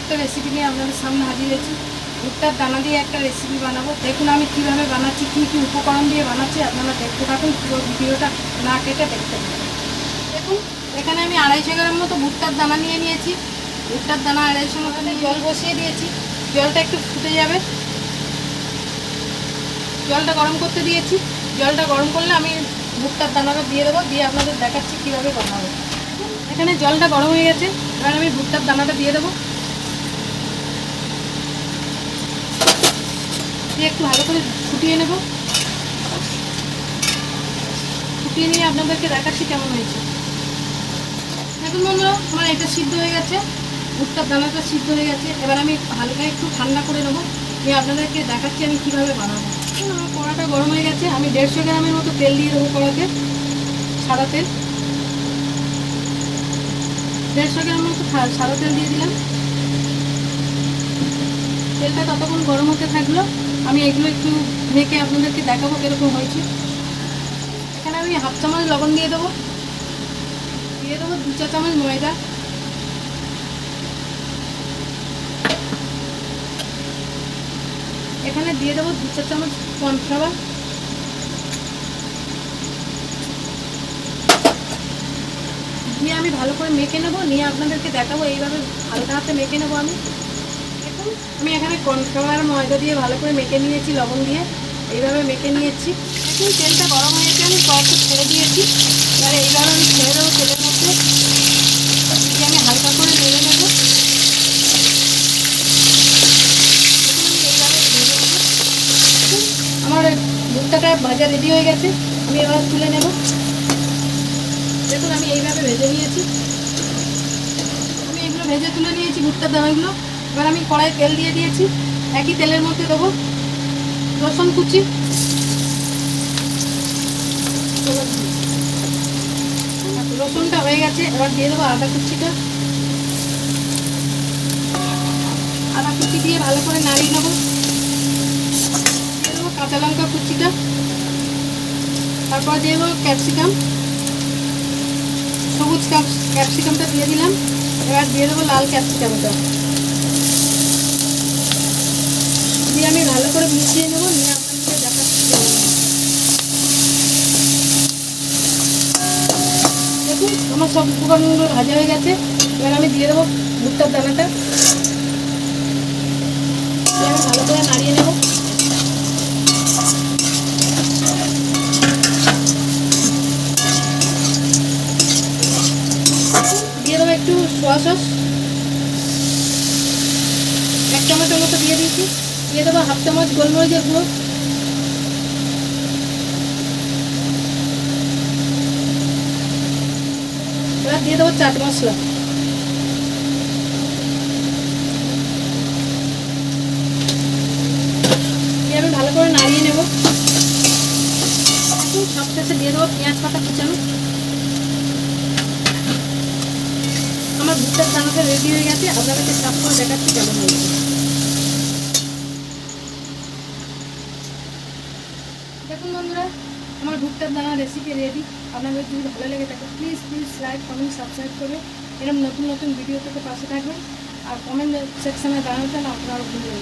একটা রেসিপি নিয়ে আপনাদের সামনে হাজির হয়েছি। ভুট্টার দানা দিয়ে একটা রেসিপি বানাবো। দেখুন আমি কীভাবে বানাচ্ছি, কী কী উপকরণ দিয়ে বানাচ্ছি, আপনারা দেখতে থাকুন, পুরো ভিডিওটা না কেটে দেখতে থাকুন। দেখুন এখানে আমি 250 গ্রাম মতো ভুট্টার দানা নিয়ে নিয়েছি। ভুট্টার দানা 250 মতো জল বসিয়ে দিয়েছি। জলটা একটু ফুটে যাবে, জলটা গরম করতে দিয়েছি। জলটা গরম করলে আমি ভুট্টার দানাটা দিয়ে দেবো, দিয়ে আপনাদের দেখাচ্ছি কীভাবে বানাবো। এখানে জলটা গরম হয়ে গেছে, এবার আমি ভুট্টার দানাটা দিয়ে দেবো, দিয়ে একটু ভালো করে ফুটিয়ে নেব। ফুটিয়ে নিয়ে আপনাদেরকে দেখাচ্ছি কেমন হয়েছে। দেখুন বন্ধুরা, আমার এটা সিদ্ধ হয়ে গেছে, ভুট্টার দানাটা সিদ্ধ হয়ে গেছে। এবার আমি হালকা একটু ঠান্ডা করে নেবো, নিয়ে আপনাদেরকে দেখাচ্ছি আমি কীভাবে বানাবো। আমার কড়াটা গরম হয়ে গেছে, আমি 150 গ্রামের মতো তেল দিয়ে দেবো কড়াতে, সাদা তেল। 150 গ্রাম মতো সাদা তেল দিয়ে দিলাম। তেলটা ততক্ষণ গরম হতে থাকলো, আমি এগুলো একটু মেখে আপনাদেরকে দেখাবো কীরকম হয়েছে। এখানে আমি 1/2 চামচ লবণ দিয়ে দেবো, 2 চা চামচ ময়দা, এখানে দিয়ে দেবো 2 চা চামচ কর্নফ্লাওয়ার, দিয়ে আমি ভালো করে মেখে নেবো, নিয়ে আপনাদেরকে দেখাবো। এইভাবে হালকা হাতে মেখে নেবো আমি। দেখুন আমি এখানে কর্নফ্লাওয়ার ময়দা দিয়ে ভালো করে মেখে নিয়েছি, লবণ দিয়ে এইভাবে মেখে নিয়েছি। দেখুন তেলটা গরম হয়েছে, আমি কড়াতে ছেড়ে দিয়েছি। এবারে এইভাবে আমি ছেড়ে দেবো তেলের মধ্যে, দিয়ে আমি হালকা করে নেড়ে নেবো। আমার ভুট্টাটা ভাজা রেডি হয়ে গেছে, আমি এবার তুলে নেব। দেখুন আমি এইভাবে ভেজে নিয়েছি, আমি এগুলো ভেজে তুলে নিয়েছি ভুট্টার দানাগুলো। এবার আমি কড়াইয়ে তেল দিয়ে দিয়েছি, একই তেলের মধ্যে দেবো রসুন কুচি, রসুনটা হয়ে গেছে। এবার দিয়ে দেবো আদা কুচিটা, আদা কুচি দিয়ে ভালো করে নাড়িয়ে নেবো। দিয়ে দেবো কাঁচা লঙ্কা কুচিটা, তারপর দিয়ে দেবো ক্যাপসিকাম, সবুজ ক্যাপসিকামটা দিয়ে দিলাম। এবার দিয়ে দেবো লাল ক্যাপসিকামটা, দিয়ে আমি ভালো করে মিশিয়ে নেবো, নিয়ে আপনাদের দেখাচ্ছি। দেখুন আমার সব উপকরণগুলো ভাজা হয়ে গেছে। এবার আমি দিয়ে দেবো ভুট্টার দানাটা, দিয়ে আমি ভালো করে নাড়িয়ে নেব। দিয়ে দেবো একটু সোয়া সস, 1 চামচের মতো দিয়ে দিয়েছি। দিয়ে দেবো 1/2 চামচ গোলমরিচের গুঁড়ো, এবার দিয়ে দেবো চাট মশলা, দিয়ে আমি ভালো করে নাড়িয়ে নেব। এখন সবশেষে দিয়ে দেবো পেঁয়াজ পাতা কুচানো। আমার ভুট্টার দানাটা রেডি হয়ে গেছে, আপনাদেরকে সাফ করে দেখাচ্ছি কেমন হয়েছে। দেখুন বন্ধুরা, আমার ভুট্টার দানা রেসিপি রেডি। আপনাদের যদি ভালো লেগে থাকে প্লিজ লাইক কমেন্ট সাবস্ক্রাইব করবে, এরকম নতুন নতুন ভিডিও থেকে পাশে থাকবেন। আর কমেন্ট সেকশানে জানাবেন আপনারা ভুলবেন।